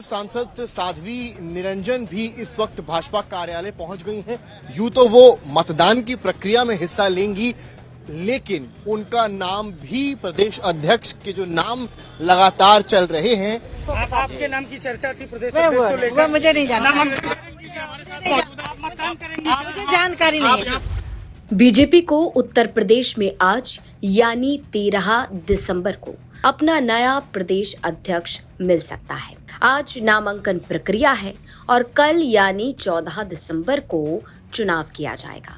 सांसद साध्वी निरंजन भी इस वक्त भाजपा कार्यालय पहुंच गई हैं। यूं तो वो मतदान की प्रक्रिया में हिस्सा लेंगी, लेकिन उनका नाम भी प्रदेश अध्यक्ष के जो नाम लगातार चल रहे हैं। आपके नाम की चर्चा थी प्रदेश अध्यक्ष को लेकर। मुझे नहीं जानकारी, मुझे जानकारी नहीं है। बीजेपी को उत्तर प्रदेश में आज यानी 13 दिसंबर को अपना नया प्रदेश अध्यक्ष मिल सकता है। आज नामांकन प्रक्रिया है और कल यानी 14 दिसंबर को चुनाव किया जाएगा।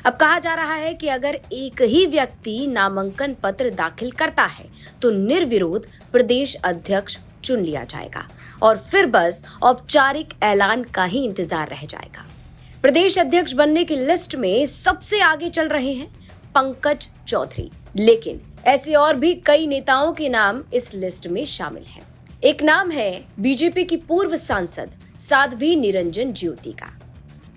अब कहा जा रहा है कि अगर एक ही व्यक्ति नामांकन पत्र दाखिल करता है तो निर्विरोध प्रदेश अध्यक्ष चुन लिया जाएगा और फिर बस औपचारिक ऐलान का ही इंतजार रह जाएगा। प्रदेश अध्यक्ष बनने की लिस्ट में सबसे आगे चल रहे हैं पंकज चौधरी, लेकिन ऐसे और भी कई नेताओं के नाम इस लिस्ट में शामिल हैं। एक नाम है बीजेपी की पूर्व सांसद साध्वी निरंजन ज्योति का।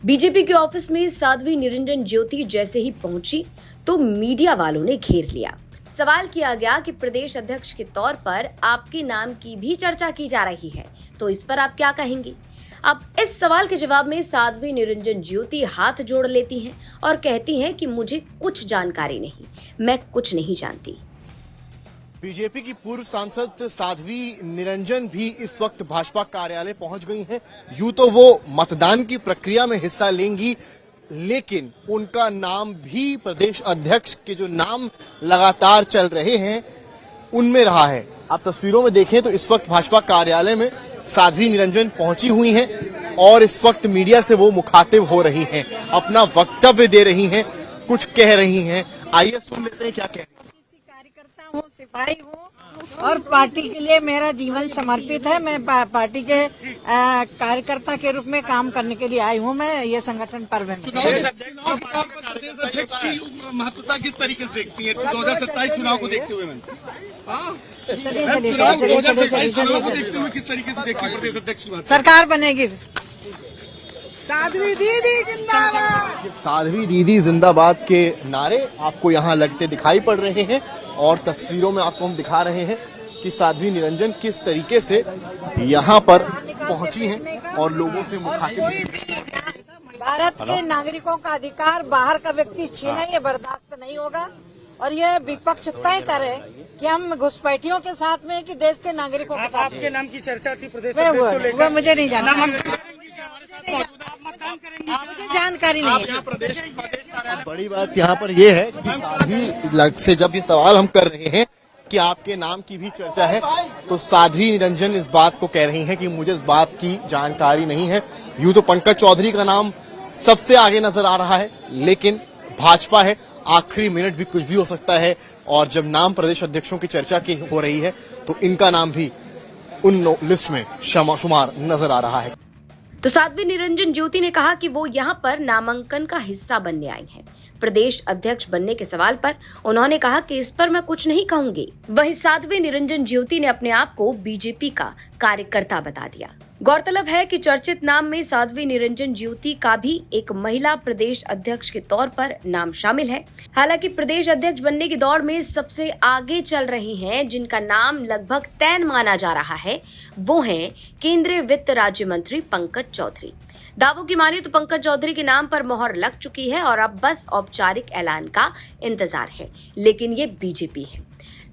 बीजेपी के ऑफिस में साध्वी निरंजन ज्योति जैसे ही पहुंची तो मीडिया वालों ने घेर लिया। सवाल किया गया कि प्रदेश अध्यक्ष के तौर पर आपके नाम की भी चर्चा की जा रही है, तो इस पर आप क्या कहेंगी? अब इस सवाल के जवाब में साध्वी निरंजन ज्योति हाथ जोड़ लेती हैं और कहती हैं कि मुझे कुछ जानकारी नहीं, मैं कुछ नहीं जानती। बीजेपी की पूर्व सांसद साध्वी निरंजन भी इस वक्त भाजपा कार्यालय पहुंच गई हैं। यूं तो वो मतदान की प्रक्रिया में हिस्सा लेंगी, लेकिन उनका नाम भी प्रदेश अध्यक्ष के जो नाम लगातार चल रहे हैं उनमें रहा है। आप तस्वीरों में देखें तो इस वक्त भाजपा कार्यालय में साध्वी निरंजन पहुंची हुई हैं और इस वक्त मीडिया से वो मुखातिब हो रही हैं, अपना वक्तव्य दे रही हैं, कुछ कह रही हैं। आइए सुन लेते हैं क्या कह रही हैं। कार्यकर्ता हूँ, सिपाही हूँ और पार्टी के लिए मेरा जीवन समर्पित है। मैं पार्टी के कार्यकर्ता के रूप में काम करने के लिए आई हूँ। मैं ये संगठन पर्व में प्रदेश अध्यक्ष की महत्वता किस तरीके से देखती है 2027 चुनाव को देखते हुए? किस तरीके से देखती है प्रदेश अध्यक्ष की सरकार बनेगी। साध्वी दीदी जिंदाबाद, साध्वी दीदी जिंदाबाद के नारे आपको यहाँ लगते दिखाई पड़ रहे हैं और तस्वीरों में आपको हम दिखा रहे हैं कि साध्वी निरंजन किस तरीके से यहाँ पर पहुंची हैं और लोगों से मुखातिब। कोई भी भारत के नागरिकों का अधिकार बाहर का व्यक्ति छीना ये बर्दाश्त नहीं होगा और ये विपक्ष तय करे कि हम घुसपैठियों के साथ में कि देश के नागरिकों के साथ। आपके नाम की चर्चा थी प्रदेश अध्यक्ष को लेकर। वो मुझे नहीं जानकारी, मुझे जानकारी नहीं है। बड़ी बात यहाँ पर यह है कि साध्वी से जब ये सवाल हम कर रहे हैं कि आपके नाम की भी चर्चा है, तो साध्वी निरंजन इस बात को कह रही हैं कि मुझे इस बात की जानकारी नहीं है। यूं तो पंकज चौधरी का नाम सबसे आगे नजर आ रहा है, लेकिन भाजपा है, आखिरी मिनट भी कुछ भी हो सकता है और जब नाम प्रदेश अध्यक्षों की चर्चा की हो रही है तो इनका नाम भी उन लिस्ट में शुमार नजर आ रहा है। तो साध्वी निरंजन ज्योति ने कहा कि वो यहाँ पर नामांकन का हिस्सा बनने आई हैं। प्रदेश अध्यक्ष बनने के सवाल पर उन्होंने कहा कि इस पर मैं कुछ नहीं कहूंगी। वहीं साध्वी निरंजन ज्योति ने अपने आप को बीजेपी का कार्यकर्ता बता दिया। गौरतलब है कि चर्चित नाम में साध्वी निरंजन ज्योति का भी एक महिला प्रदेश अध्यक्ष के तौर पर नाम शामिल है। हालांकि प्रदेश अध्यक्ष बनने की दौड़ में सबसे आगे चल रही हैं, जिनका नाम लगभग तय माना जा रहा है, वो हैं केंद्रीय वित्त राज्य मंत्री पंकज चौधरी। दावों की माने तो पंकज चौधरी के नाम पर मोहर लग चुकी है और अब बस औपचारिक ऐलान का इंतजार है, लेकिन ये बीजेपी है,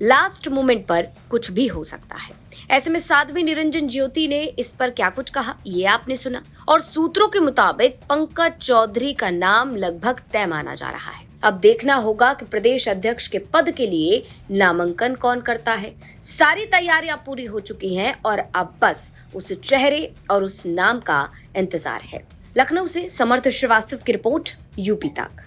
लास्ट मोमेंट पर कुछ भी हो सकता है। ऐसे में साध्वी निरंजन ज्योति ने इस पर क्या कुछ कहा, ये आपने सुना और सूत्रों के मुताबिक पंकज चौधरी का नाम लगभग तय माना जा रहा है। अब देखना होगा कि प्रदेश अध्यक्ष के पद के लिए नामांकन कौन करता है। सारी तैयारियां पूरी हो चुकी हैं और अब बस उस चेहरे और उस नाम का इंतजार है। लखनऊ से समर्थ श्रीवास्तव की रिपोर्ट, यूपी तक।